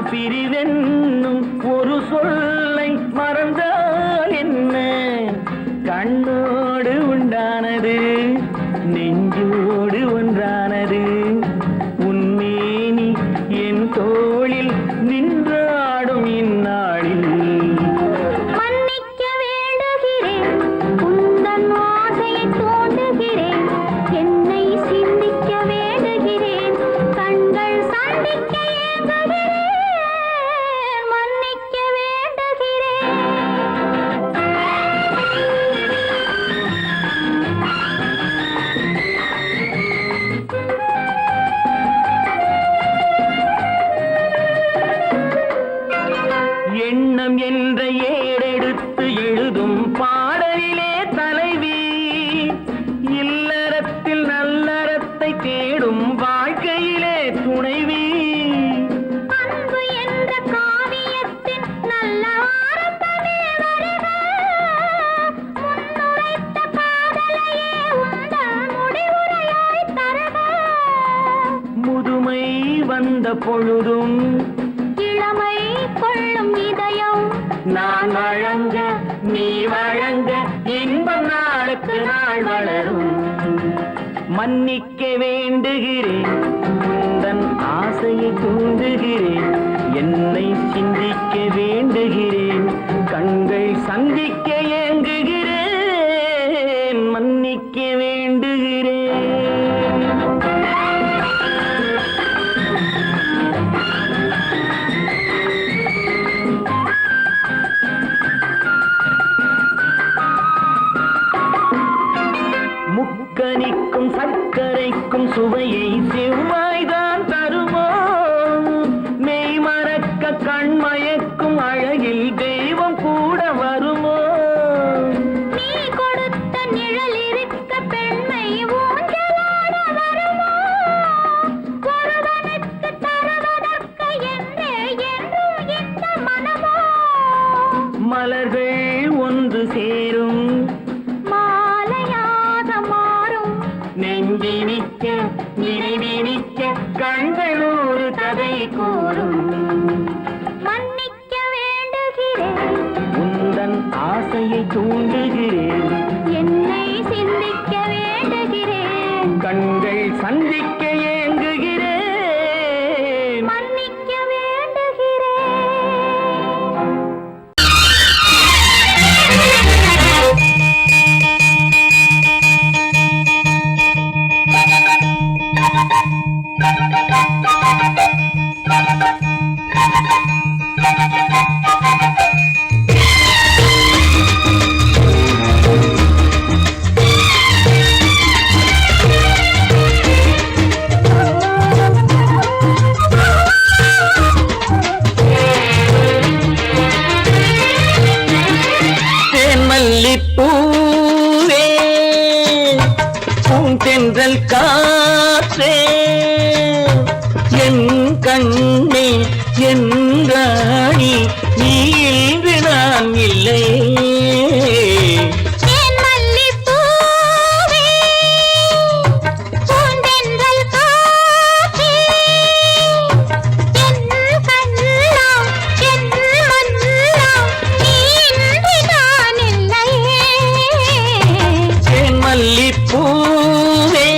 பிரிவென்னும் ஒரு சொல்லை மறந்தால் என்ன? கண்ணோடு உண்டானது நெஞ்சோடு ஒன்றானது. உன்மேனி என் தோளில் நின்றாடும் இந்நாளில் மன்னிக்க வேண்டுகிறேன், உந்தன் ஆசையை தோண்டுகிறேன், என்னை சிந்திக்க வேண்டுகிறேன், கண்கள் சந்திக்க ஏங்குகிறேன். எண்ணம் என்ற ஏடெடுத்து எழுதும் பாடலிலே தலைவி, இல்லறத்தில் நல்லறத்தை தேடும் வாழ்க்கையிலே துணைவி. அன்பு என்ற காவியத்தின் நல்ல வார்த்தையே வருக, முன்னுரைத்த காதலையே உந்தன் முடிவுரையாய் தருக. முதுமை வந்த பொழுதும் இளமை கொள்ளும் இதயம் நான் வழங்க நீ வழங்க இன்பம் நாளுக்கு நாள் வளரும். மன்னிக்க வேண்டுகிறேன், உந்தன் ஆசையை தூண்டுகிறேன், என்னை சிந்திக்க வேண்டுகிறேன், கண்கள் சந்திக்க ஏங்குகிறேன். மன்னிக்க வேண்டுகிறேன். முக்கனிக்கும் சர்க்கரைக்கும் சுவையை செவ்வாய்தான் தருமோ? மெய் மறக்க கண்மயக்கும் அழகில் தெய்வம் கூட வருமோ? நீ கொடுத்த நிழல் இருக்க பெண்மை ஊஞ்சலாட வருமோ? ஒருவனுக்கு தருவதற்கு என்றே என்றும் இந்த மனமோ? மலர்கள் ஒன்று சேரும் நெஞ்சினிக்க நினைவினிக்க கண்கள் ஒரு கதை கூறும். மன்னிக்க வேண்டுகிறேன், உந்தன் ஆசையை தூண்டுகிறேன், என்னை சிந்திக்க வேண்டுகிறேன், கண்கள் சந்திக்க ஏங்குகிறேன். மன்னிக்க வேண்டுகிறேன். பூவே பூந்தென்றல் காற்றே என் கண்ணே என் ராணி, நீ இன்று நான் இல்லை. பூவே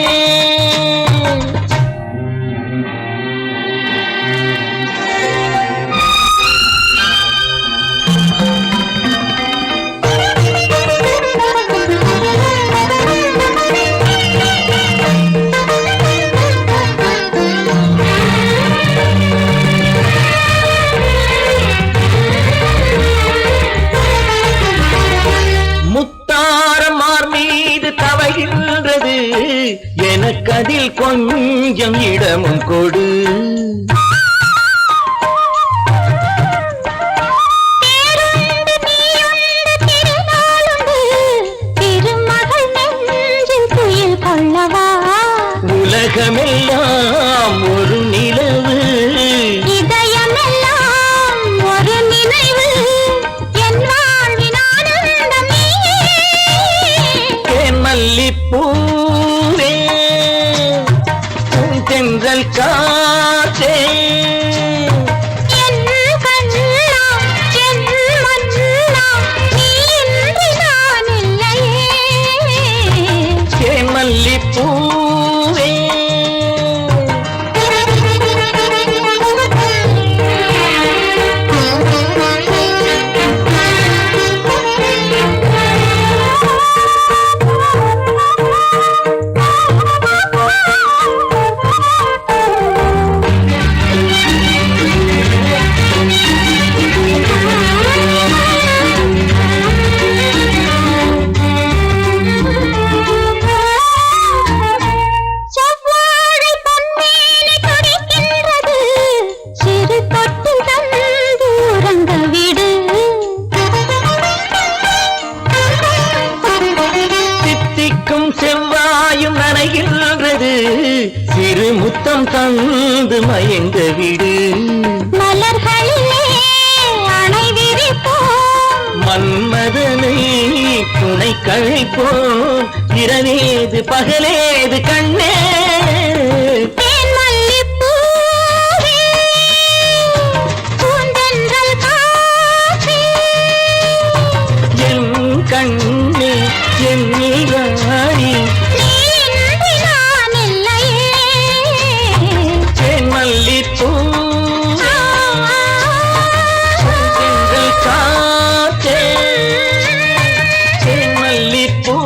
எனக்கதில் கொஞ்சம் இடமும் கொடு. உலகமெல்லாம் ஒரு நிலவு, இதயமெல்லாம் ஒரு நினைவு, என் வாழ்வின் ஆனந்தம் நீயே. தேன் மல்லிப்பூவே தென்றல் காற்றே, என் கண்ணா என் மன்னா, நீ இன்றி நான் இல்லையே. தேன் மல்லிப்பூவே செவ்வாழை பொன்மேனி துடிக்கின்றது, சிறு தொட்டு தந்து உறங்க விடு. தித்திக்கும் செவ்வாயும் நனைகின்றது, சிறு முத்தம் தந்து மயங்க விடு. மலர்களிலே அணை விரிப்போம், மன்மதனை துணை கழிப்போம், இரவேது பகலேது கண்ணே. தேன் மல்லிப்பூவே, பூந்தென்றல் காற்றே, என் கண்ணே என் ராணி, நீ இன்றி நான் இல்லையே. தேன் மல்லிப்பூ தென்றல் காற்றே, தேன் மல்லிப்பூ.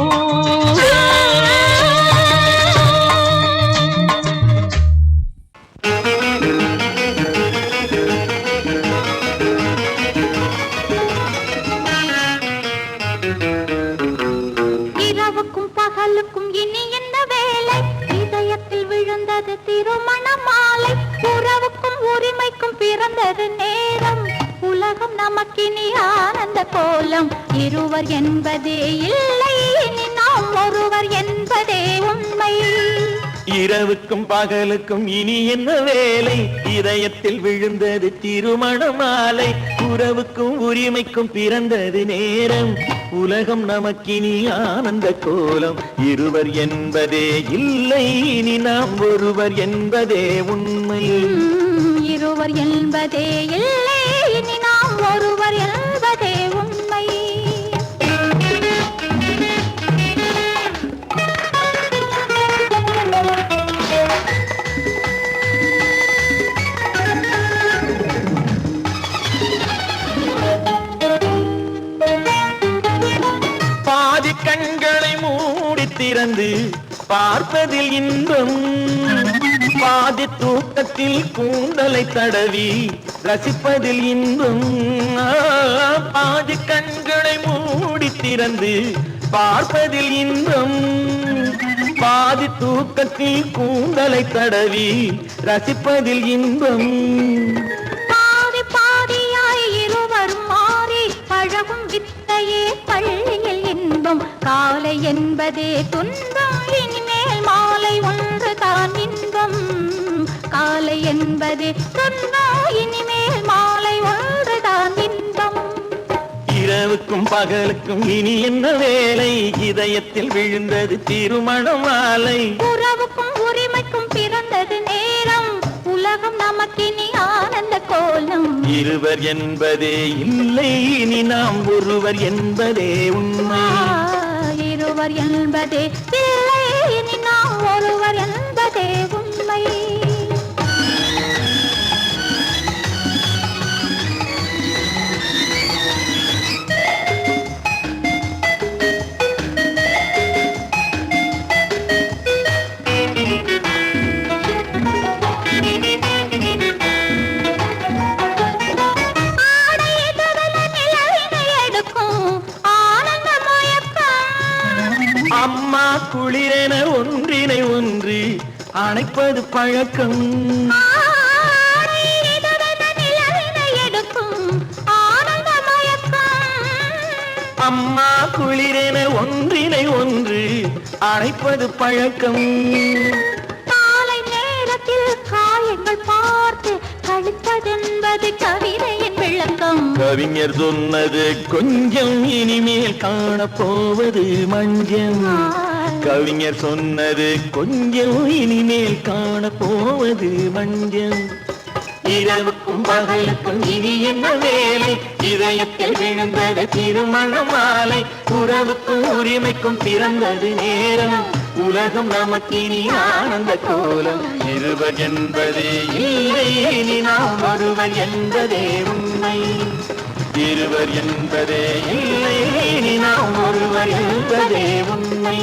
இரவுக்கும் பகலுக்கும் இனி என்ன வேலை, இதயத்தில் விழுந்தது திருமண மாலை. உறவுக்கும் உரிமைக்கும் பிறந்தது நேரம், உலகம் நமக்கினி ஆனந்த கோலம். இருவர் என்பதே இல்லை, இனி நாம் ஒருவர் என்பதே உண்மை. இரவுக்கும் பகலுக்கும் இனி என்ன வேலை, இதயத்தில் விழுந்தது திருமண மாலை. உறவுக்கும் உரிமைக்கும் பிறந்தது நேரம், உலகம் நமக்கினி ஆனந்த கோலம். இருவர் என்பதே இல்லை, இனி நாம் ஒருவர் என்பதே உண்மை. இருவர் என்பதே இல்லை, இனி நாம் ஒருவர் என்பதே உண்மை. பாதி கண்களை மூடி திறந்து பார்ப்பதில் இன்பம், பாதி தூக்கத்தில் கூந்தலை தடவி ரசிப்பதில் இன்பம். பாதி கண்களை மூடி திறந்து பார்ப்பதில் இன்பம், பாதி தூக்கத்தில் கூந்தலை தடவி ரசிப்பதில் இன்பம். பாதி பாதியாய் இருவரும் மாறி பழகும் வித்தையே பள்ளியில் இன்பம். காலை என்பதே துன்பம், இனிமேல் மாலை ஒன்று தான் இன்பம். காலை என்பதே துன்பம், இனிமேல் மாலை ஒன்று தான் இன்பம். இரவுக்கும் பகலுக்கும் இனி என்ன வேலை, இதயத்தில் விழுந்தது திருமண மாலை. உறவுக்கும் உரிமைக்கும் பிறந்தது நேரம், உலகம் நமக்கினி ஆனந்த கோலம். இருவர் என்பதே இல்லை, இனி நாம் ஒருவர் என்பதே உண்மை. இருவர் என்பதே இல்லை, இனி நாம் ஒருவர் என்பதே உண்மை. குளிரென ஒன்றினை ஒன்று அணைப்பது பழக்கம். அம்மா குளிரென ஒன்றினை ஒன்று அணைப்பது பழக்கம். காலை நேரத்தில் காயங்கள் பார்த்து கழிப்பதென்பது கவிதையின் விளக்கம். கவிஞர் சொன்னது கொஞ்சம் இனிமேல் காணப்போவது மஞ்சள். கவிஞர் சொன்னது கொஞ்சம் இனிமேல் காணப்போவது மஞ்சள். இரவுக்கும் பகலுக்கும் இனி என்ன வேலை, இதயத்தில் விழுந்தது திருமண மாலை. உறவுக்கும் உரிமைக்கும் பிறந்தது நேரம், உலகம் நமக்கினி ஆனந்த கோலம். இருவர் என்பதே இல்லை இனி நாம் ஒருவர் என்பதே உண்மை. இருவர் என்பதே இல்லை இனி நாம் ஒருவர் என்பதே உண்மை.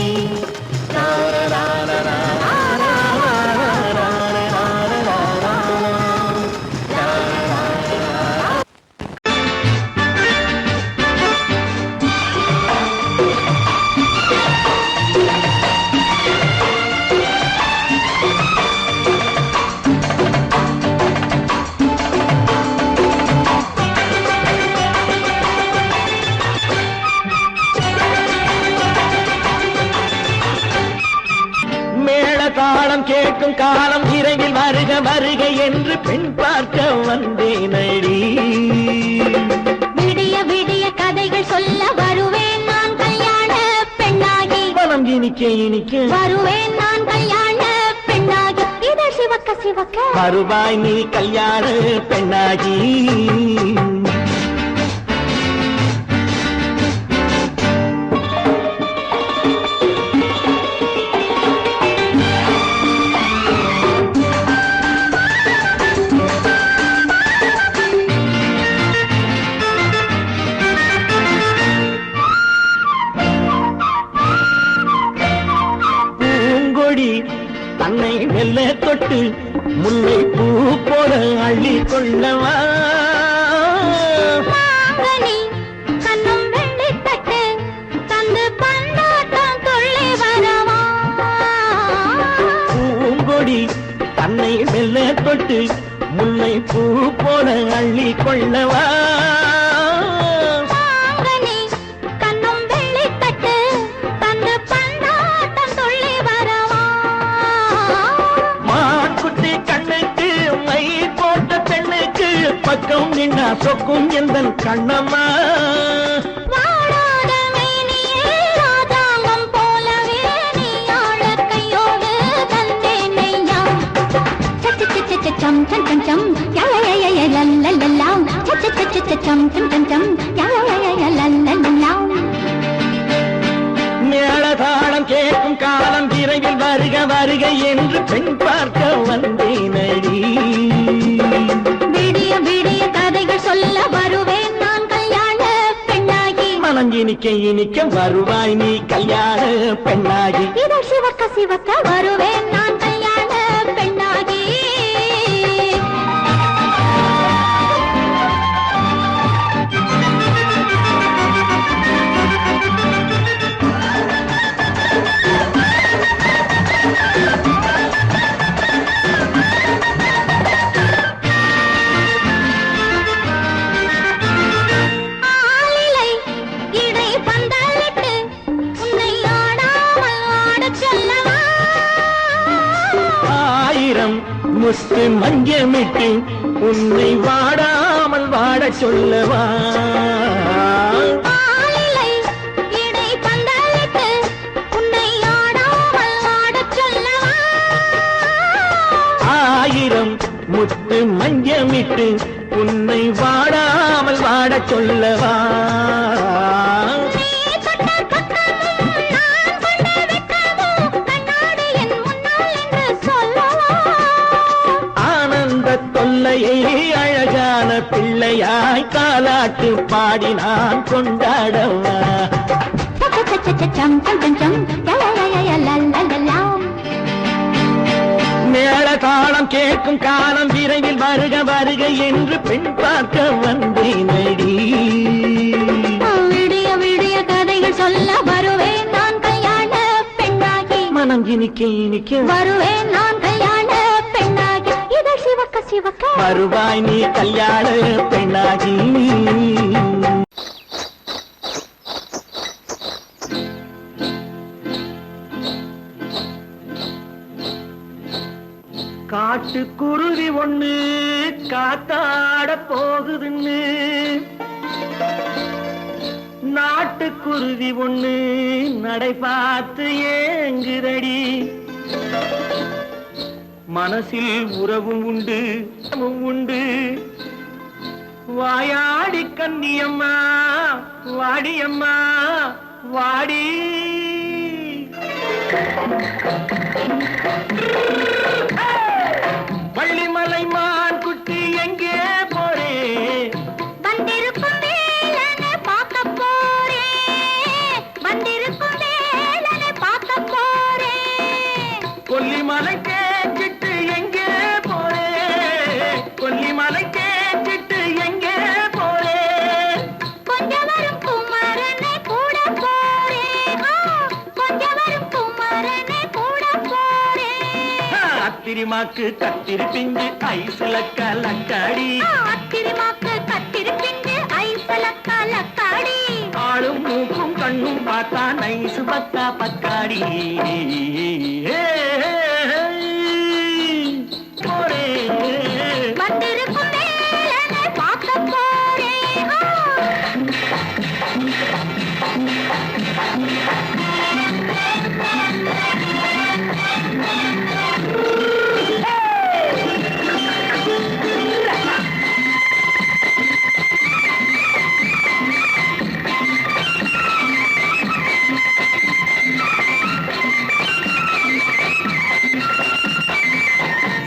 தாளம் கேட்கும் காலம் விரைவில் வருக வருக என்று பெண் பார்க்க வந்தேனடி. விடிய விடிய கதைகள் சொல்ல வருவேன் நான் கல்யாண பெண்ணாகி. மனம் இனிக்க இனிக்க வருவேன் நான் கல்யாண பெண்ணாகி. இதை சிவக்க சிவக்க வருவாய் நீ கல்யாண பெண்ணாகி. தன்னை மெல்ல தொட்டு முல்லை பூ போல அள்ளி கொள்ளவா. கண்ணும் வெள்ளி தட்டு தந்து பந்தாட்டம் கொள்ளி வரவா. பூங்கொடி தன்னை மெல்ல தொட்டு முல்லை பூ போல அள்ளி கொள்ளவா. பக்கம் நின்னா சொக்கும் எந்தன் கண்ணம்மா. வாழாத மேனியே ராதாங்கம் போலவே நீ ஆழ கையோடு தந்தேன் நெய்யா. சச்ச சச்ச சச்சம் சம் சம் சம் யய லல்லல்லாம். சச்ச சச்ச சச்சம் சம் சம் சம் யய லல்லல்லாம். மேளதாளம் கேட்கும் காலம் விரைவில் வருக வருக என்று பெண் பார்க்க வந்தேனடி. விடிய விடிய கதைகள் சொல்ல வருவேன் நான் கல்யாண பெண்ணாகி. மனம் இனிக்க இனிக்க வருவாய் நீ கல்யாண பெண்ணாகி. இதை சிவக்க சிவக்க வருவேன் நான் கல்யாண பெண்ணாகி. முத்து மஞ்சமிட்டு உன்னை வாடாமல் வாட சொல்லவா. ஆயிரம் முத்து மஞ்சமிட்டு உன்னை வாடாமல் வாட சொல்லவா. அழகான பிள்ளையாய் காலாட்டு பாடி நான் கொண்டாடவா. மேளதாளம் கேட்கும் காலம் விரைவில் வருக வருக என்று பெண் பார்க்க வந்தேனடி. விடிய விடிய கதைகள் சொல்ல வருவேன் நான் கல்யாண பெண்ணாகி. இனிக்க வருவேன் நான் கல்யாண பெண்ணாகி இதழ் சிவக்க சிவக்க வருவாய் நீ கல்யாண பெண்ணாகி காட்டுக்குருவி ஒண்ணு காத்தாட போகுதுன்னு நாட்டுக்குருவி ஒண்ணு நடை பார்த்து ஏங்குதடி மனசில் உறவும் உண்டு உண்டு வாயாடி கன்னியம்மா வாடியம்மா வாடி வள்ளிமலை மான் குட்டி எங்கே போறே வந்திருக்கும் வேலனை பார்க்க போறேன் வந்திருக்கும் வேலனை பார்க்க போறேன் கொல்லிமலை கேட்டுட்டு எங்கே போறே கொல்லிமலை கேட்டுட்டு எங்கே போறே கொஞ்சம் வரும் குமரனை கூட போறேன் கொஞ்சம் வரும் குமரனை கூட போறேன் அத்திரிமாக்கு கத்திரி பிஞ்சு ஐசுல கலக்காடி அத்திரிமாக்கு கத்திரி பிஞ்சு ஐசுல கலக்காடி ஆளும் மூக்கும் கண்ணும் பார்த்தா நைசு பக்கா பக்காடி போரே வந்திருக்கும் வேலனை பார்க்க போறேன்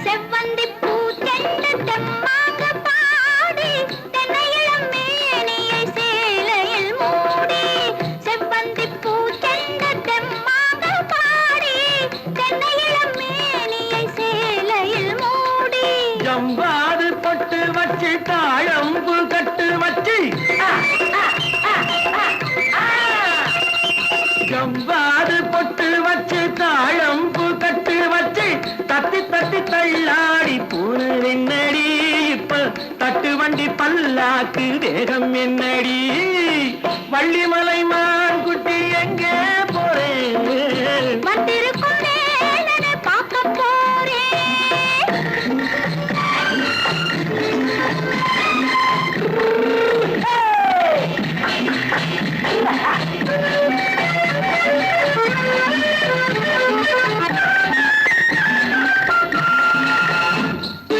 செவ்வந்தி பூ தென்ன தெம்மாக பாடி தென்னையிளம் மேனியை சேலையில் மூடி செவ்வந்தி பூ தென்ன தெம்மாக பாடி தென்னையிளம் மேனியை சேலையில் மூடி ஜம்பாது பொட்டு வச்சு தாழம்பு கட்டு வச்சு ஜம்பாது பொட்டு வச்சு தாழம்பு கட்டு வச்சு தட்டி தட்டி தள்ளாடி பூரு என்னடி இப்ப தட்டு வண்டி பல்லாக்கு வேகம் என்னடி வள்ளிமலை மான் குட்டி எங்கே போறேன் வந்திருக்கும் வேலனை பார்க்க போறேன்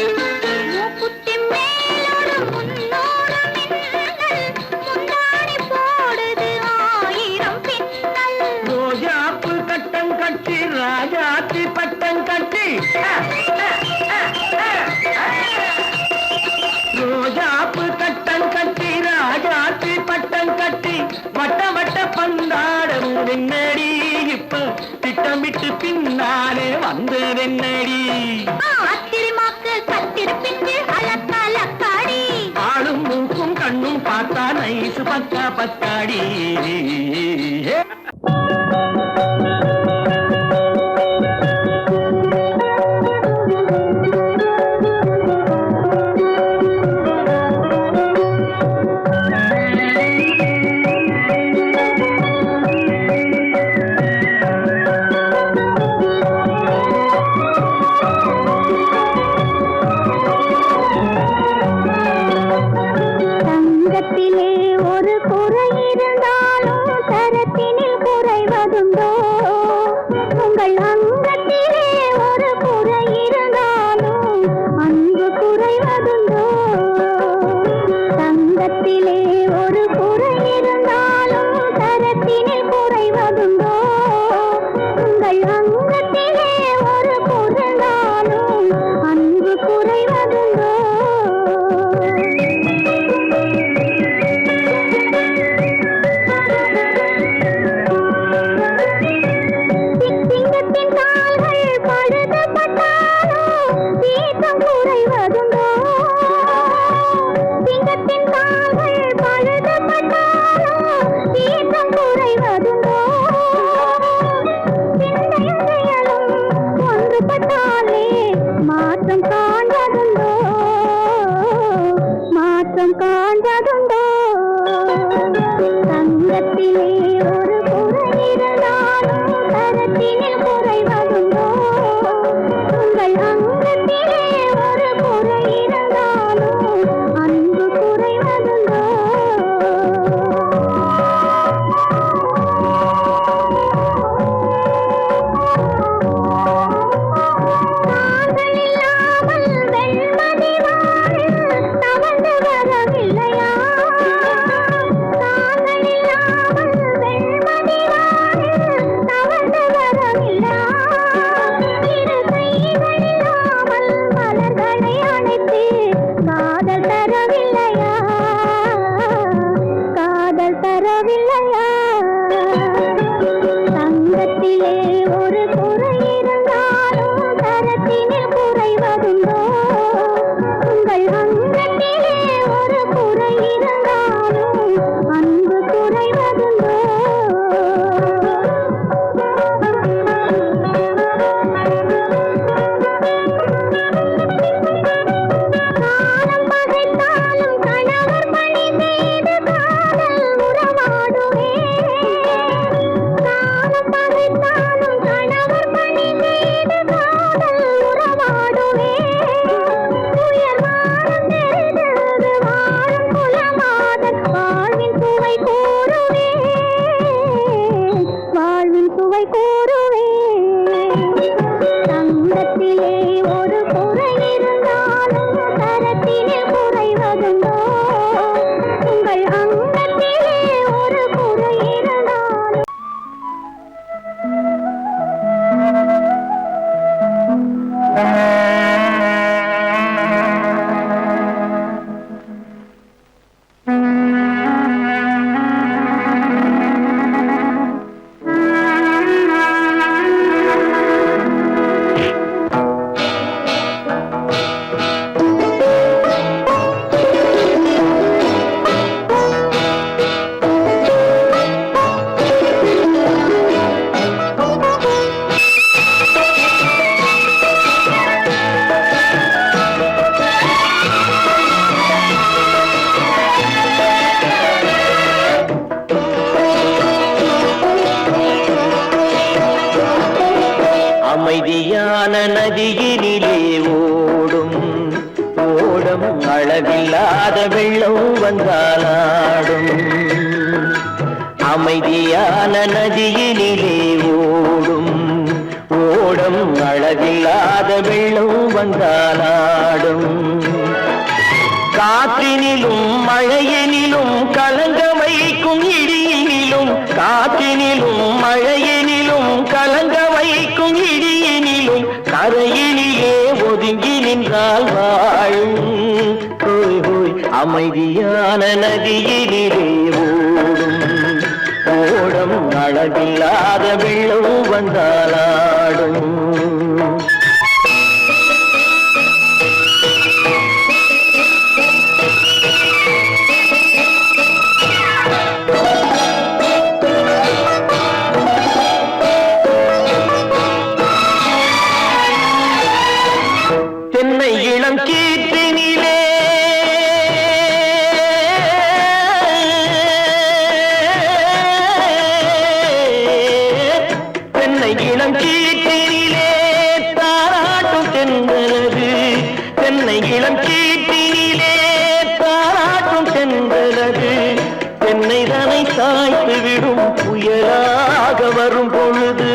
மூக்குத்தி மேலோடு முன்னோடு மின்னல் முந்தாடி போடுது ஆயிரம் பின்னல் ரோஜாப்பு கட்டம் கட்டி ராஜாத்தி பட்டம் கட்டி ரோஜாப்பு கட்டம் கட்டி ராஜாத்தி பட்டம் கட்டி வட்ட வட்ட பந்தாடம் வெண்ணடி இப்ப திட்டமிட்டு பின்னாலே வந்து வெண்ணடி அத்திரிமாக்கு கத்திரி பிஞ்சு அலக்காடி ஆளும் மூக்கும் கண்ணும் பார்த்தா நைசு பக்கா பக்காடி தங்கத்திலே ஒரு குறை இருந்தாலும் தரத்தினில் தரத்தினில் குறைவதுண்டோ உங்கள் அங்கத்திலே ஒரு குறை இருந்தாலும் அன்பு குறைவதுண்டோ தாங்கள் இல்லாமல் வெண்மதி வாழ தவழ்ந்து வரவில்லையா தாங்கள் இல்லாமல் வெண்மதி வாழ தவழ்ந்து வரவில்லையா இரு கைகள் இல்லாமல் மலர்களை அணைத்து காதல் தரவில்லையா காதல் தரவில்லையா தங்கத்திலே ஒரு குறை இருந்தாலும் தரத்தினில் குறைவதுண்டோ உங்கள் அங்கத்திலே ஒரு குறை இருந்தாலும் அன்பு குறைவதுண்டோ காலம் பகைத்தாலும் கணவர் பணி செய்து காதல் உறவாடுவே காலம் பகைத்தாலும் கணவர் பணி செய்து காதல் உறவாடுவே உயர் வாரம் தெரிந்தது வாழும் குலமாதன் வாழ்வின் சுவை கூறுவே வாழ்வின் சுவை கூறுவே தங்கத்திலே ஒரு குறை இருந்தாலும் தரத்தினில் குறைவதுண்டோ உங்கள் அங்கத்திலே ஒரு குறை இருந்தாலும் அமைதியான நதியினிலே ஓடும் ஓடம் அளவில்லாத வெள்ளம் வந்தாலாடும் அமைதியான நதியினிலே ஓடும் ஓடம் அளவில்லாத வெள்ளம் வந்தாலாடும் காற்றினிலும் மழையினிலும் கலங்க வைக்கும் இடியினிலும் காற்றினிலும் மழையினிலும் கலங்க வைக்கும் இடியினிலும் கரையினிலே ஒதுங்கி நின்றால் வாழும் ஹோய் ஹோய் அமைதியான நதியினிலே ஓடும் ஓடம் அளவில்லாத வெள்ளம் வந்தாலாடும் தென்னை இளம் கீற்றினிலே தென்னை இளம் கீற்றினிலே தாராட்டும் தென்றலது தென்னை இளம் கீற்றினிலே தாராட்டும் தென்றலது தென்னை தனை சாய்த்து விடும் புயலாக வரும் பொழுது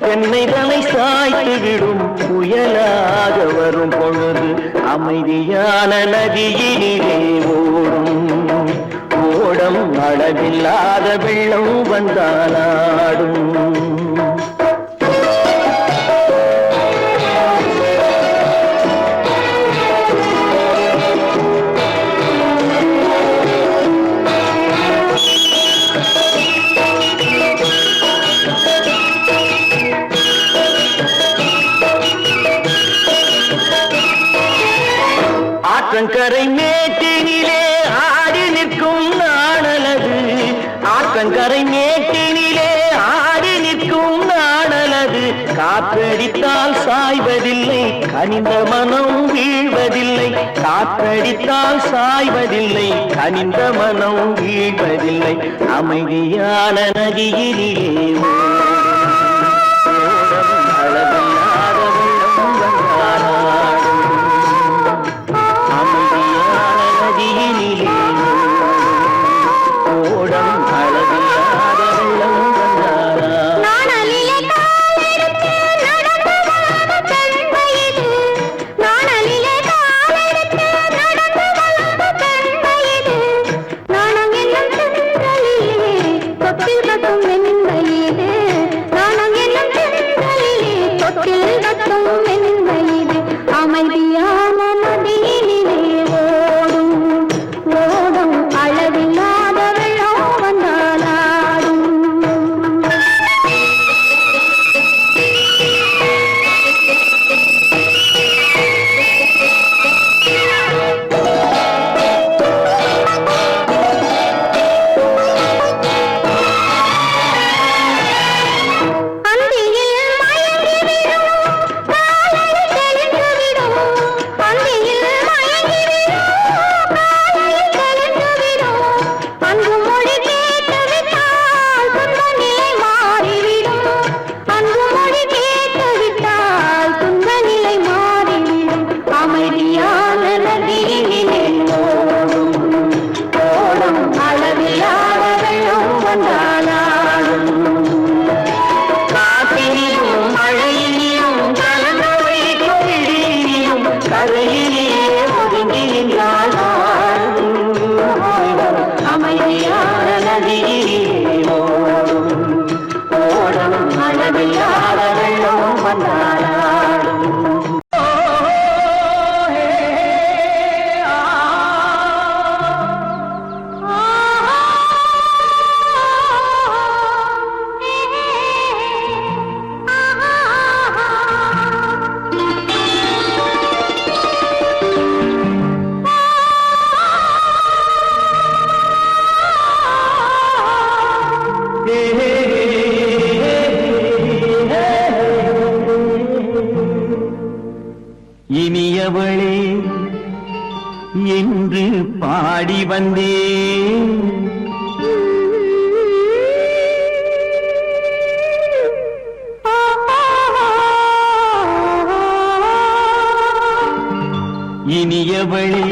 தென்னை தனை சாய்த்து விடும் புயலாக வரும் பொழுது அமைதியான நதியினிலே ஓடும் ஓடம் அளவில்லாத வெள்ளம் வந்தாலாடும் ஆற்றங்கரை மேட்டினிலே ஆடி நிற்கும் நாணலது ஆற்றங்கரை மேட்டினிலே ஆடி நிற்கும் நாணலது காற்றடித்தால் சாய்வதில்லை கனிந்த மனம் வீழ்வதில்லை காற்றடித்தால் சாய்வதில்லை கனிந்த மனம் வீழ்வதில்லை அமைதியான நதியினிலே தொட்டில் கட்டும் வெண்மையிலே நாணம் என்னும் தென்றலிலே தொட்டில் கட்டும் வெண்மையிலே அமைதியான நதியிலே ஓடும் ஓடும் அளவில்லாத வெள்ளம் வந்தாலாடும் இனியவளே என்று பாடி வந்தேன் இனியவளே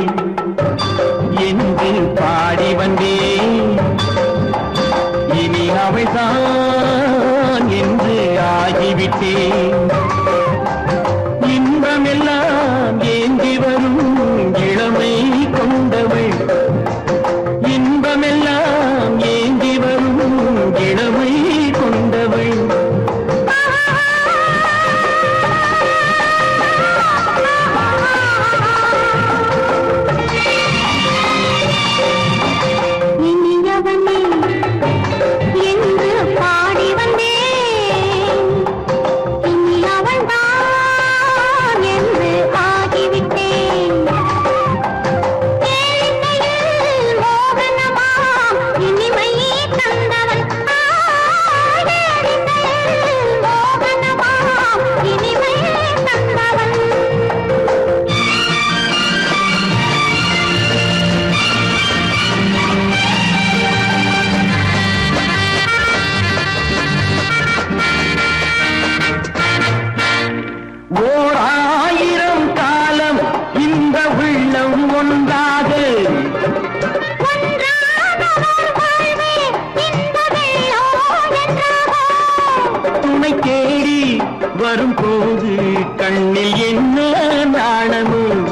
என்று பாடி வந்தேன் இனி அவள்தான் என்று ஆகிவிட்டேன் இன்பமெல்லாம் ஏந்தி வரும் இளமை கொண்டவள் இன்பமெல்லாம் ஏந்தி வரும் இளமை கொண்டவள் இனியவனே என்று பாடி வந்தேன் இனி அவள்தான் என்று ஆகிவிட்டேன் கேளிக்கையில் மோகனமாம் இனிமை தந்தவன் கேளிக்கையில் மோகனமாம் இனிமை தந்தவன் ஓர் ஆயிரம் காலம் இந்த உள்ளம் ஒன்றாக துணை தேடி வரும்போது கண்ணில் என்ன நாணமும்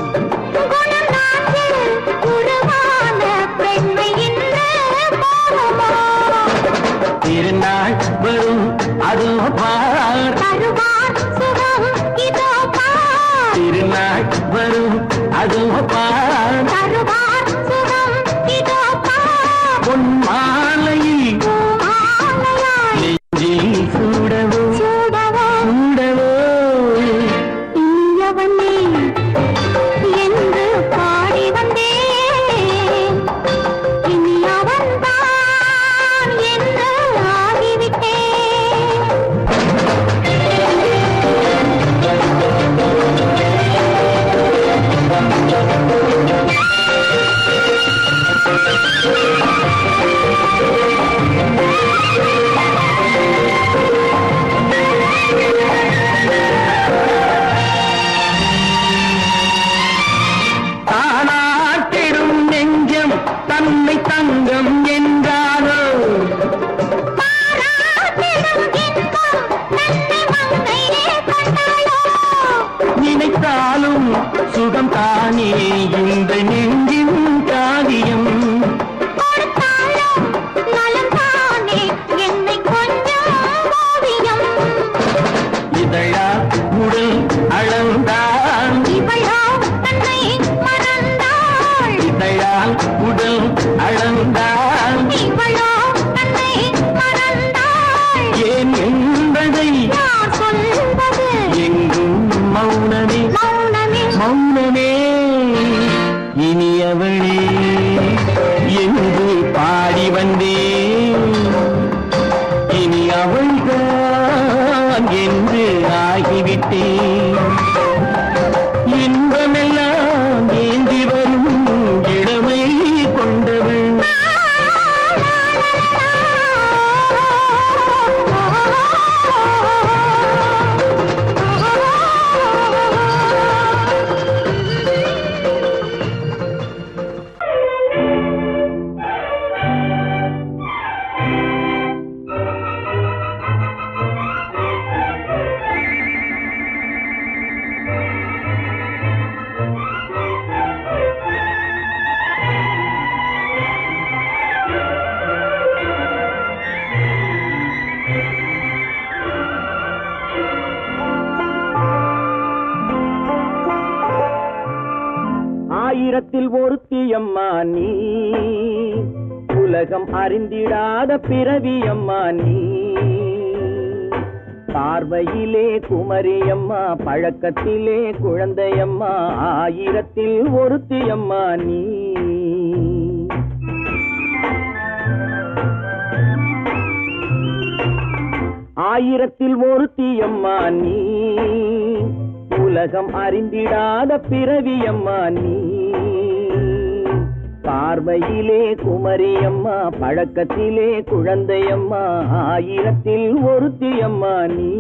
திருநாள் வரும் அதோ பார் திருநாள் வரும் அதோ பார் பொன் மாலையில் நெஞ்சில் சூடவோ சூடவோ என்று பாடி வந்தேன் இனி அவன்தான் என்று ஆகிவிட்டேன் அவள்தான் என்று ஆகிவிட்டேன். இன்பமெல்லாம் ஏந்தி வரும் இளமை கொண்டவள். ஆயிரத்தில் ஒருத்தியம்மா நீ, உலகம் அறிந்திடாத பிறவியம்மா நீ. பார்வையிலே குமரியம்மா, பழக்கத்திலே குழந்தையம்மா, ஆயிரத்தில் ஒருத்தியம்மா நீ. ஆயிரத்தில் ஒருத்தியம்மா நீ, உலகம் அறிந்திடாத பிறவியம்மா நீ. பார்வையிலே குமரியம்மா, பழக்கத்திலே குழந்தையம்மா, ஆயிரத்தில் ஒருத்தியம்மா நீ.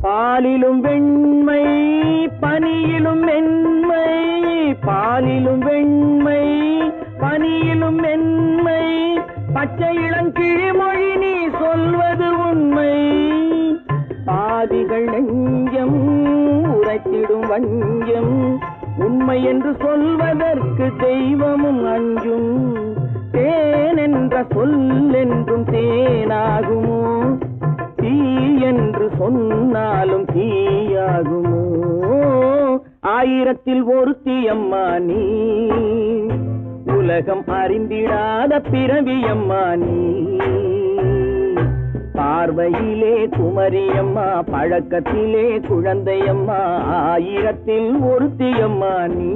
பாலிலும் வெண்மை பனியிலும் மென்மை, பாலிலும் வெண்மை பனியிலும் மென்மை, பச்சை இளங்கிழிமொழி நீ சொல்வது உண்மை. பாதிகள் நெஞ்சம் உரைத்திடும் வஞ்சம், உண்மை என்று சொல்வதற்கு தெய்வமும் அஞ்சும். தேன் என்ற சொல் என்றும் தேனாகுமோ, தீ என்று சொன்னாலும் தீயாகுமோ. ஆயிரத்தில் ஒருத்தியம்மா நீ, உலகம் அறிந்திடாத பிறவியம்மா நீ. பார்வையிலே குமரியம்மா, பழக்கத்திலே குழந்தையம்மா, ஆயிரத்தில் ஒருத்தியம்மா நீ.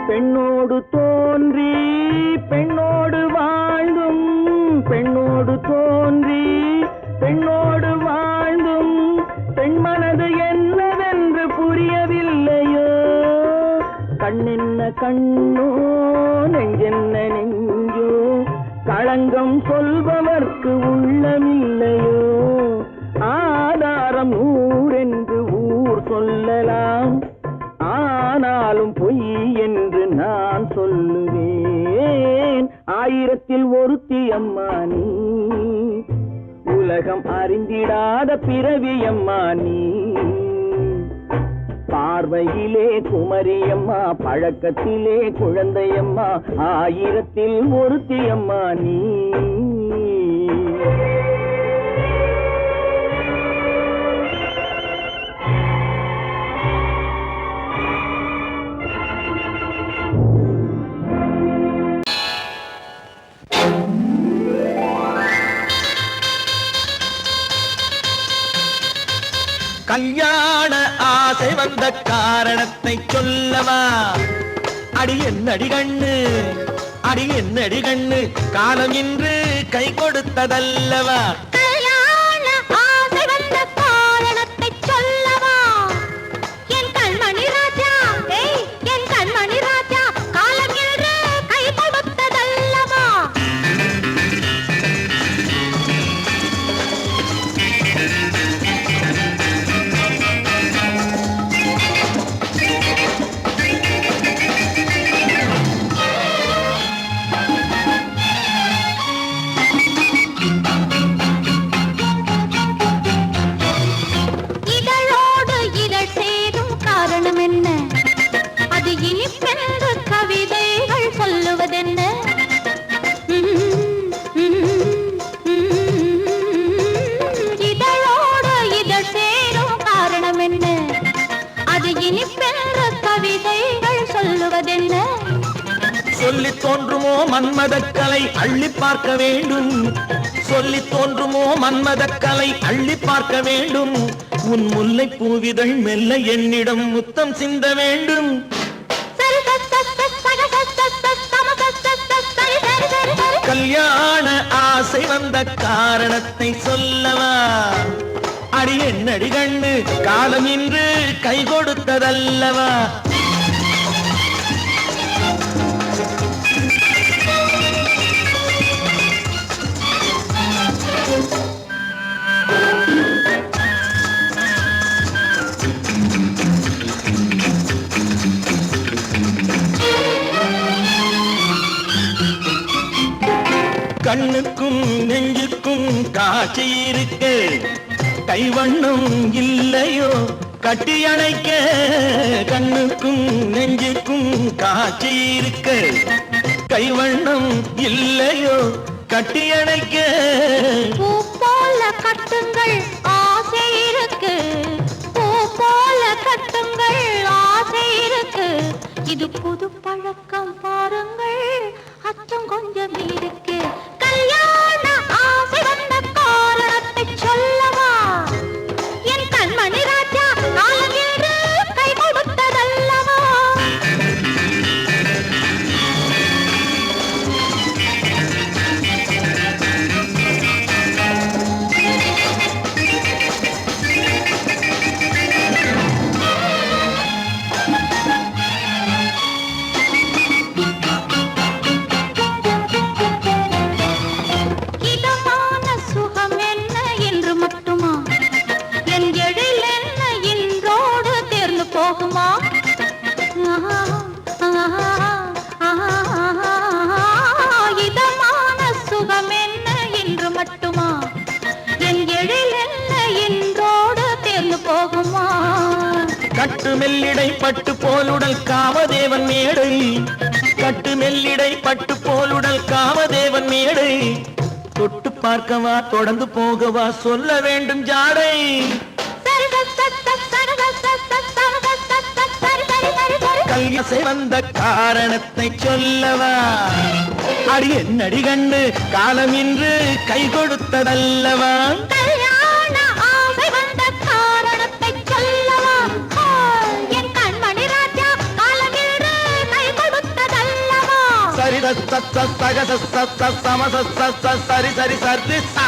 பெண்ணோடு தோன்றி பெண்ணோடு வாழ்ந்தும், பெண்ணோடு தோன்றி பெண்ணோடு வாழ்ந்தும், பெண்மனது என்னவென்று புரியவில்லையோ. கண்ணென்ன கண்ணோ, நெஞ்சென்ன நெஞ்சோ, களங்கம் சொல்பவர்க்கு உள்ளமில்லையோ. ஆதாரம் ஊரென்று ஊர் சொல்லலாம், ஆனாலும் பொய் என்று நான் சொல்லுவேன். ஆயிரத்தில் ஒருத்தியம்மா நீ, உலகம் அறிந்திடாத பிறவியம்மா நீ. பார்வையிலே குமரியம்மா, பழக்கத்திலே குழந்தையம்மா, ஆயிரத்தில் ஒருத்தியம்மா நீ. கல்யாண ஆசை வந்த காரணத்தை சொல்லவா? அடி என்னடி கண்ணு, அடி என்னடி கண்ணு, காலம் இன்று கை கொடுத்ததல்லவா? கல்யாண ஆசை வந்த காரணத்தை சொல்லவா? என் கண்மணி ராஜா, என் கண்மணி ராஜா, காலம் இன்று கை கொடுத்ததல்லவா? மன்மதக்கலை அள்ளி பார்க்க வேண்டும் சொல்லி தோன்றுமோ மன்மதக்கலை அள்ளி பார்க்க வேண்டும் உன் முல்லை பூவிதழ் மெல்ல என்னிடம் முத்தம் சிந்த வேண்டும் கல்யாண ஆசை வந்த காரணத்தை சொல்லவா அடி என்னடி கண்ணு காலம் இன்று கை கொடுத்ததல்லவா கண்ணுக்கும் நெஞ்சுக்கும் காட்சி இருக்கு கைவண்ணம் இல்லையோ கட்டி அணைக்க கண்ணுக்கும் நெஞ்சுக்கும் காட்சி இருக்கு கைவண்ணம் இல்லையோ கட்டி அணைக்க பூ போல கட்டுங்கள் ஆசை இருக்கு பூ போல கட்டுங்கள் ஆசை இருக்கு இது புது பழக்கம் பாருங்கள் அச்சம் கொஞ்சம் இருக்கு கல்யாண ஆசை வந்த காரணத்தை சொல்லவா என் கண்மணி ராஜா காலம் என்று கை கொடுத்ததல்லவா போகுமா இதமான சுகம் என்ன என்று மட்டுமா என் எழில் என்ன என்றோடு தேர்ந்து போகுமா கட்டு மெல்லிடை பட்டு போலுடல் காமதேவன் மேடை கட்டு மெல்லிடை பட்டு போலுடல் காமதேவன் மேடை தொட்டு பார்க்கவா தொடர்ந்து போகவா சொல்ல வேண்டும் ஜாடை கல்யாசை வந்த காரணத்தை சொல்லவா அடி என்னடி கண்டு காலம் இன்று கை கொடுத்ததல்லவா கல்யாண ஆசை வந்த காரணத்தை சொல்லவா என் கண்மணி ராஜா காலம் இன்று கை கொடுத்ததல்லவா சரி சக சம சரி சரி சரி சா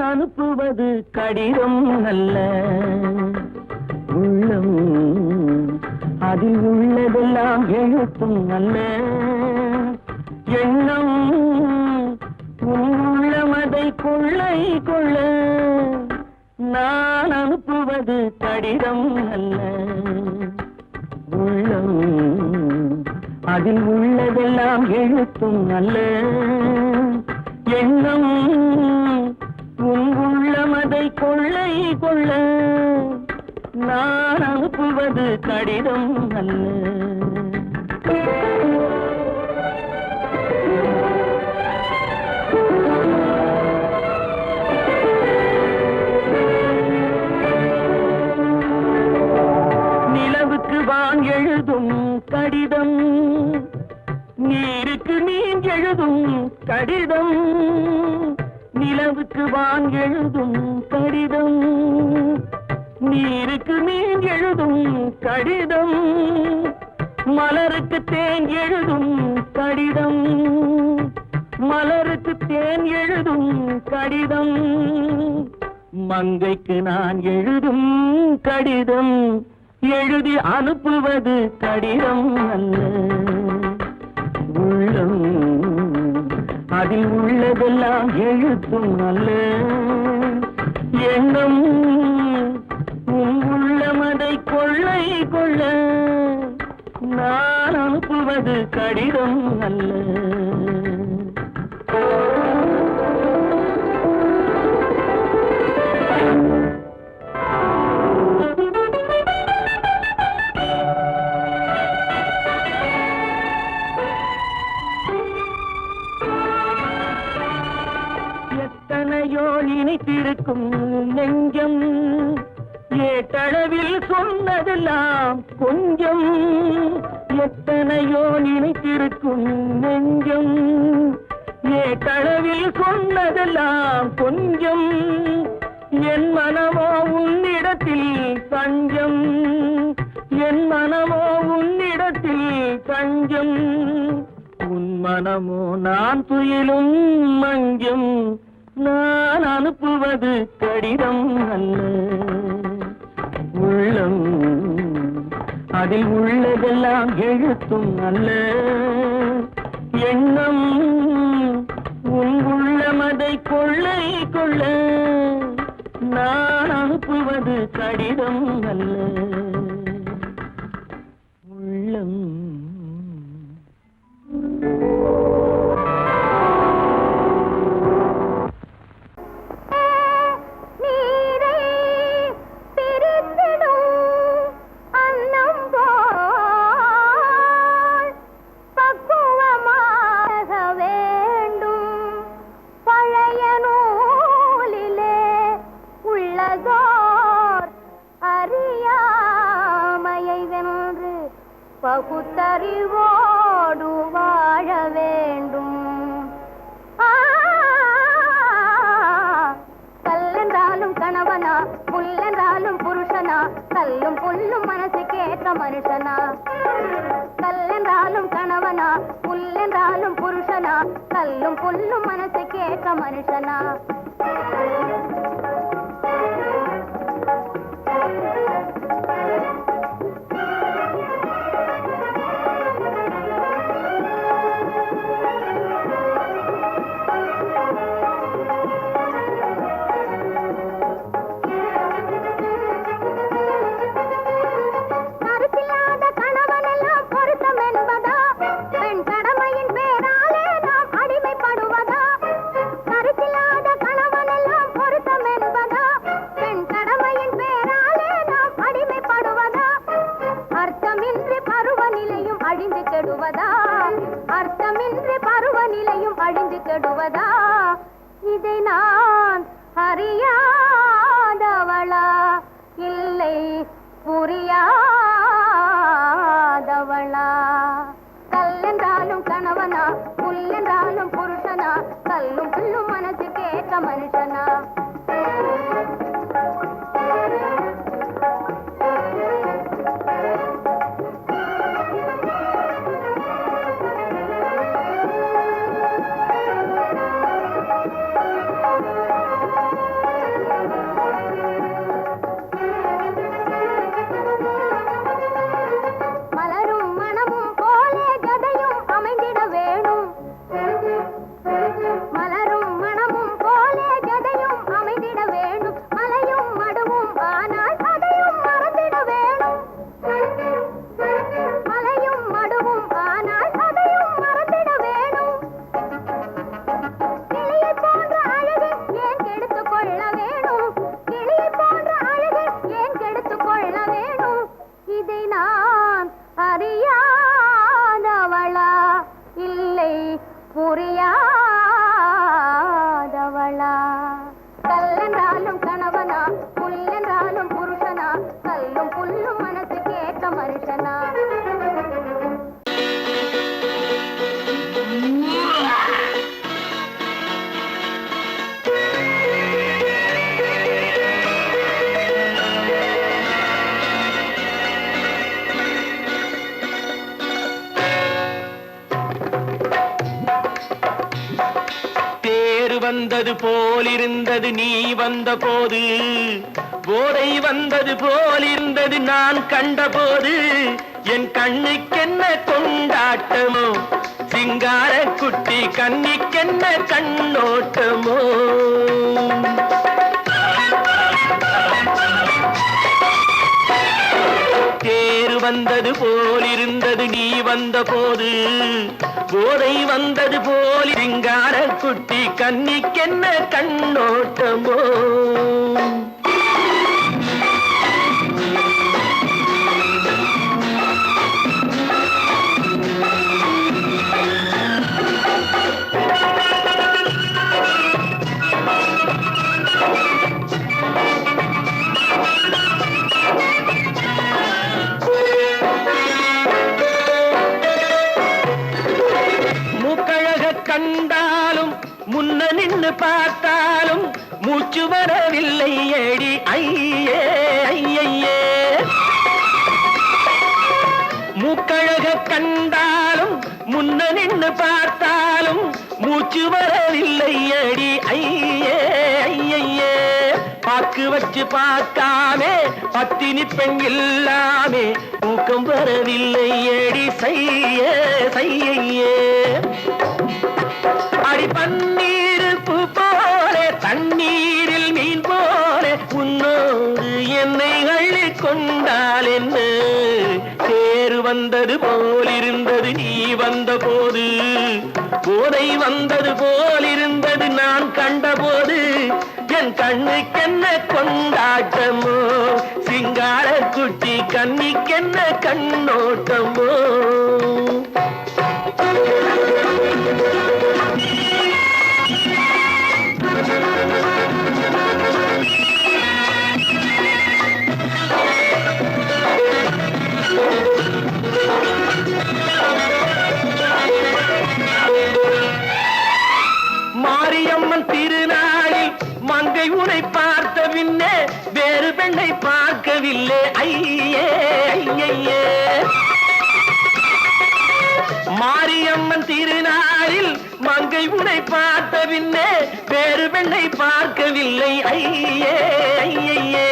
அனுப்புவது கடிதம் அல்ல உள்ளம் அதில் உள்ளதெல்லாம் எழுத்தும் அல்ல எண்ணம் உள்ளமதை கொள்ளை கொள்ள நான் அனுப்புவது கடிதம் அல்ல உள்ளம் அதில் உள்ளதெல்லாம் எழுத்தும் அல்ல எண்ணம் உள்ளமதை கொள்ளை கொள்ள நான் அனுப்புவது கடிதம் அல்ல நிலவுக்கு வான் எழுதும் கடிதம் நீருக்கு மீன் எழுதும் கடிதம் நிலவுக்கு வான் எழுதும் கடிதம் நீருக்கு மீன் எழுதும் கடிதம் மலருக்கு தேன் எழுதும் கடிதம் மலருக்கு தேன் எழுதும் கடிதம் மங்கைக்கு நான் எழுதும் கடிதம் எழுதி அனுப்புவது கடிதம் அல்ல உள்ளம் அதில் உள்ளதெல்லாம் எழுத்தும் அல்ல எண்ணம் உள்ளமதை கொள்ளை கொள்ள நான் அனுப்புவது கடிதம் அல்ல இருக்கும் நெஞ்சம் ஏட்டளவில் சொன்னதெல்லாம் கொஞ்சம் எத்தனையோ நினைத்திருக்கும் நெஞ்சம் ஏட்டளவில் சொன்னதெல்லாம் கொஞ்சம் என் மனமோ உன்னிடத்தில் தஞ்சம் என் மனமோ உன்னிடத்தில் தஞ்சம் உன் மனமோ நான் துயிலும் மஞ்சம் நான் அனுப்புவது கடிதம் அல்ல உள்ளம் அதில் உள்ளதெல்லாம் எழுத்தும் அல்ல எண்ணம் உன் உள்ளமதை கொள்ளை கொள்ள நான் அனுப்புவது கடிதம் அல்ல உள்ளம் பகுத்தறிவோடு வாழ வேண்டும் கல்லென்றாலும் கணவனா புல்லென்றாலும் புருஷனா கல்லும் புல்லும் மனசுக்கேற்ற மனுஷனா கல்லென்றாலும் கணவனா புல்லென்றாலும் புருஷனா கல்லும் புல்லும் மனசுக்கேற்ற மனுஷனா அர்த்தமின்றி பருவநிலையும் அழிந்து கெடுவதா இதை நான் அறியாதவளா இல்லை புரியாதவளா கல்லென்றாலும் கணவனா புல்லென்றாலும் புருஷனா கல்லும் புல்லும் மனசுக்கேற்ற மனுஷனா புரியாதவளா கல்லென்றாலும் கணவனா புல்லென்றாலும் புருஷனா கல்லும் புல்லும் மனசுக்கேற்ற மனுஷனா வந்தது போலிருந்தது நீ வந்த போது போதை வந்தது போலிருந்தது நான் கண்டபோது என் கண்ணுக்கென்ன கொண்டாட்டமோ சிங்கார குட்டி கண்ணிக்கென்ன கண்ணோட்டமோ தேர் வந்தது போலிருந்தது நீ வந்த போது போதை வந்தது போல் சிங்கார குட்டி கண்ணிக்கென்ன கண்ணோட்டமோ நின்று பார்த்தாலும் மூச்சு வரவில்லை ஏடி ஐயே ஐயே. மூக்கழக கண்டாலும் முன்ன நின்று பார்த்தாலும் மூச்சு வரவில்லை அடி ஐயே ஐயே. பாக்கு வச்சு பார்க்காமே பத்தினி பெண் இல்லாமே தூக்கம் வரவில்லை அடி செய்ய செய்யே. அடி பன்னீர் பூ போல தண்ணீரில் மீன் போல உன்னோடு என்னை அள்ளி கொண்டால் என்ன தேர் வந்தது போலிருந்தது நீ வந்த போது போதை வந்தது போலிருந்தது நான் கண்டபோது என் கண்ணுக்கென்ன கொண்டாட்டமோ சிங்கார குட்டி கண்ணிக்கென்ன கண்ணோட்டமோ. மாரியம்மன் திருநாளில் மங்கை உனை பார்த்த பின்னே வேறு பெண்ணை பார்க்கவில்லை ஐயே ஐயே. மாரியம்மன் திருநாளில் மங்கை உனை பார்த்த பின்னே வேறு பெண்ணை பார்க்கவில்லை ஐயே ஐயே.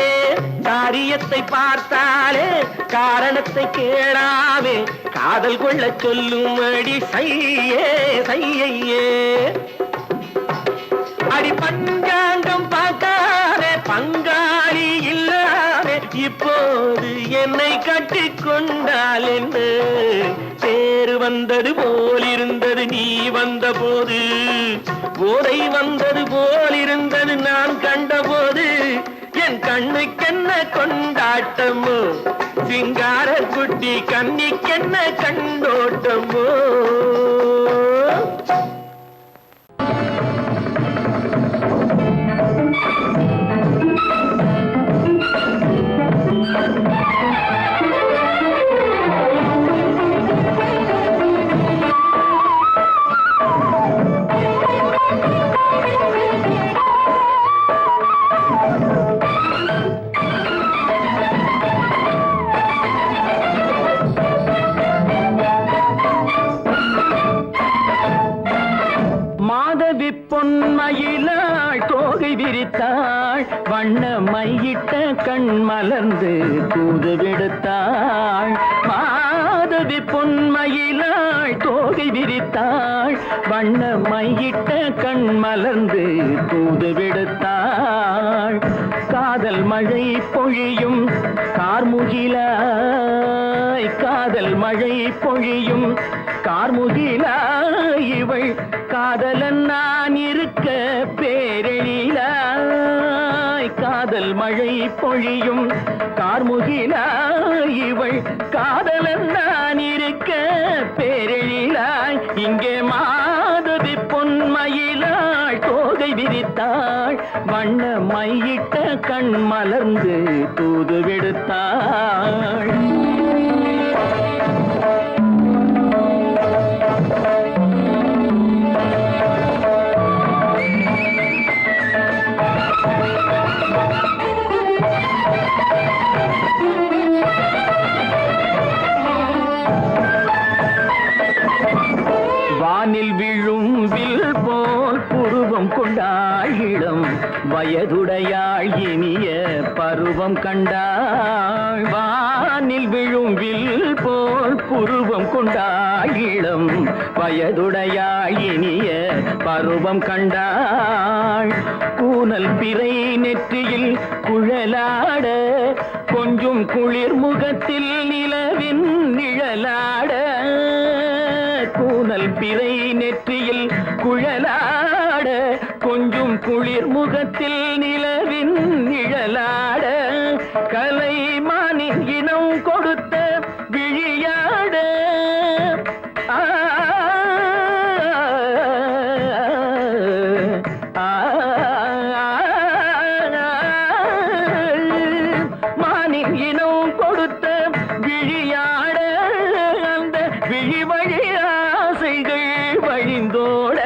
காரியத்தை பார்த்தாலே காரணத்தை கேளாமே காதல் கொள்ள சொல்லும்படி செய்யே செய்யே. அடி பஞ்சாங்கம் பார்க்காதே பங்காளி இல்லாமே இப்போது என்னை கட்டி கொண்டால் என்ன தேர் வந்தது போலிருந்தது நீ வந்த போது போதை வந்தது போலிருந்தது நான் கண்டபோது என் கண்ணுக்கென்ன கொண்டாட்டமோ சிங்கார குட்டி கண்ணிக்கென்ன கண்டோட்டமோ. பொன்மயிலாள் தோகை விரித்தாள் வண்ண மையிட்ட கண் மலர்ந்து தூது விடுத்தாள். மாதவி பொன்மயிலாள் தோகை விரித்தாள் வண்ண மையிட்ட கண் மலர்ந்து தூது விடுத்தாள். காதல் மழை பொழியும் கார்முகிலாய் காதல் மழை பொழியும் கார்முகிலாய் இவள் காதலன் நான் இருக்க பேரெழிலாய். காதல் மழை பொழியும் கார்முகிலாய் இவள் காதலன் நான் இருக்க பேரெழிலாய். இங்கே மாதவி பொன்மயிலாள் தோகை விரித்தாள் வண்ண மையிட்ட கண் மலர்ந்து தூது விடுத்தாள். வானில் விழும் வில் போல் புருவம் கொண்டாள் இளம் வயதுடையாள் இனிய பருவம் கண்டாள். வானில் விழும் வில் போல் புருவம் கொண்டாள் இளம் வயதுடையாள் இனிய பருவம் கண்டாள். கூனல் பிறை நெற்றியில் குழலாட கொஞ்சம் குளிர் முகத்தில் நிலவின் நிழலாட. கூனல் பிறை நெற்றியில் குழலாட கொஞ்சம் குளிர் முகத்தில் நிலவின் நிழலாட. கலைமானின் இனம் கொடுத்த விழியாட. மானின் இனம் கொடுத்த விழியாட. அந்த விழி வழி ஆசைகள் வழிந்தோட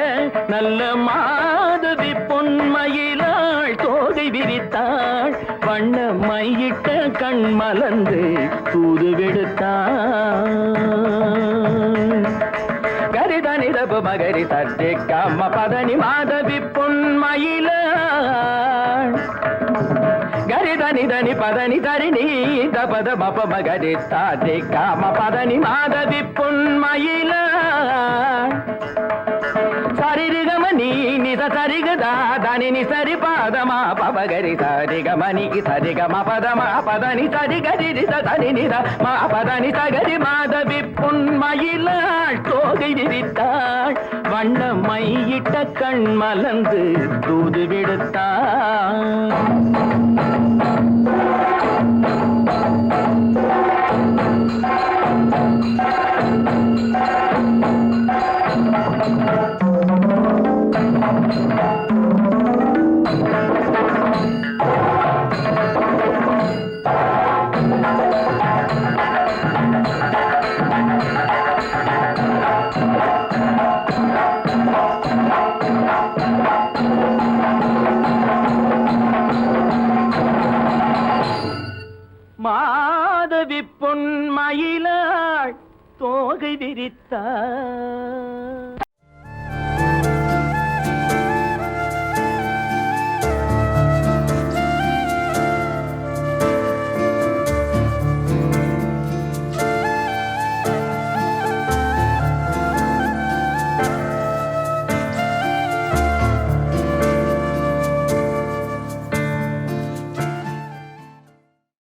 நல்ல மாதவி மையிட்ட கண் மலர்ந்து தூது விடுத்தான் கரிதனி தப மகரி சட்டை கம்ம பதனி மாதவி பொன்மயில கரிதனி தனி பதனி தரிணி தபத மப மகரி சட்டை கம்ம பதனி மாதவி பொன்மயில சரிகமணி நித சரிகதா தனி நி சரி பாதமா பவகரி சரிகமணி சரிகம பதமா பதனி சரிகரி தனி நித மா பதனி சகரி மாதவி பொன்மயிலாள் தோகை விரித்தாள் வண்ண மையிட்ட கண் மலர்ந்து தூது விடுத்தாள் மாதவி பொன்மயிலாள் தோகை விரித்தாள்